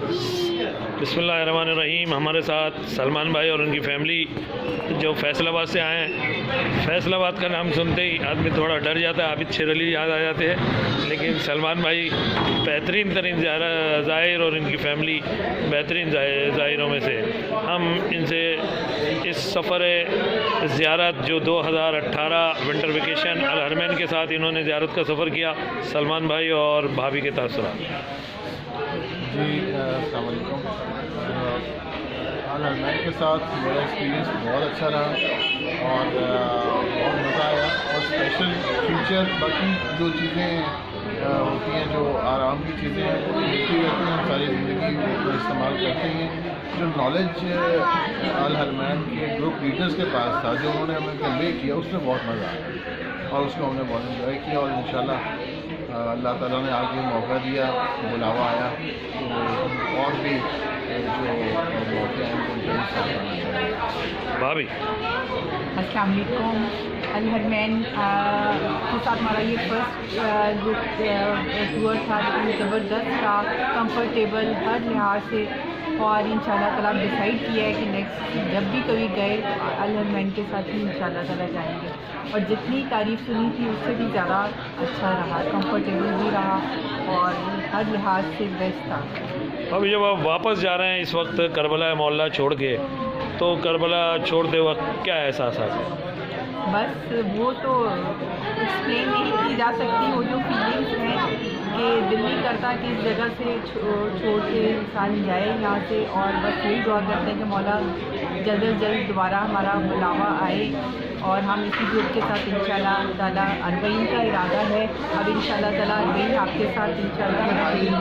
बिस्मिल्लाहिर्रहमानिर्रहीम। हमारे साथ सलमान भाई और उनकी फैमिली जो फैसलाबाद से आए हैं। फैसलाबाद का नाम सुनते ही आदमी थोड़ा डर जाता है, आबिद शेर अली याद आ जाते हैं, लेकिन सलमान भाई बेहतरीन तरीन ज़ाहिर और इनकी फैमिली बेहतरीन ज़ाहिरों में से। हम इनसे इस सफ़र ज़ियारत जो 2018 विंटर वेकेशन अल हरमैन के साथ इन्होंने ज़ियारत का सफ़र किया, सलमान भाई और भाभी के तासुरात। जी अस्सलाम वालेकुम। अल हरमैन के साथ मेरा एक्सपीरियंस बहुत अच्छा रहा और बहुत मज़ा आया। और स्पेशल फीचर बाकी जो चीज़ें होती हैं, जो आराम की चीज़ें हैं, वो मिलती रहती हैं, हम सारी ज़िंदगी वो इस्तेमाल करते हैं। जो नॉलेज अल हरमैन के ग्रुप लीडर्स के पास था, जो उन्होंने हमें कन्वे किया, उसमें बहुत मज़ा आया और उसको हमने बहुत इन्जॉय किया। और इंशाल्लाह अल्लाह ताला ने आगे मौका दिया, बुलावा आया, तो और भी जो मौके हैं उनको भाभी अस्सलाम वालेकुम। अल हरमैन के साथ हमारा ये फर्स्ट जो टूर था, ज़बरदस्त था, कंफर्टेबल हर लिहाज से। और इंशाल्लाह ताला डिसाइड किया है कि नेक्स्ट जब भी कभी गए अल हरमैन के साथ ही इंशाल्लाह ताला जाएंगे। और जितनी तारीफ़ सुनी थी उससे भी ज़्यादा अच्छा रहा, कंफर्टेबल भी रहा और हर लिहाज से बेस्ट था। अभी जब आप वापस जा रहे हैं इस वक्त करबला मोहल्ला छोड़ के, तो करबला छोड़ते वक्त क्या एहसास आता है? बस वो तो एक्सप्लेन नहीं की जा सकती, वो जो फीलिंग्स हैं कि दिल नहीं करता कि इस जगह से छोड़ के इंसान जाए यहाँ से। और बस यही दुआ करते हैं कि मौला जल्द से जल्द दोबारा हमारा बुलावा आए और हम इसी ग्रुप के साथ इंशाल्लाह ताला अरबईन का इरादा है। अब इंशाल्लाह ताला अरबईन आपके साथ इंशाल्लाह ना अभी जब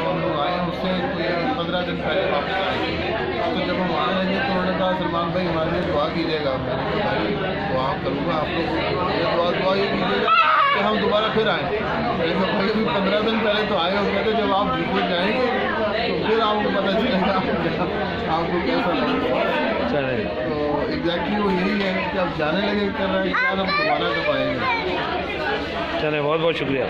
हम लोग आए उससे कोई 15 दिन पहले वापस आए, तो जब हम आने लगे तो उन्होंने कहा सलमान भाई हमारे लिए दुआ कीजिएगा। मैंने कहा भाई दुआ करूँगा, आप लोग दुआ ये कीजिएगा कि हम दोबारा फिर आएँ। मैंने कहा भाई अभी 15 दिन पहले तो आए होंगे, तो जब आप बिल्कुल जाएंगे तो फिर आपको पता चलेगा आपको कैसा लगेगा। तो एग्जैक्टली वो यही है कि आप जाने लगे कर रहे हैं, यार हम दोबारा कब आएंगे। चले, बहुत बहुत शुक्रिया।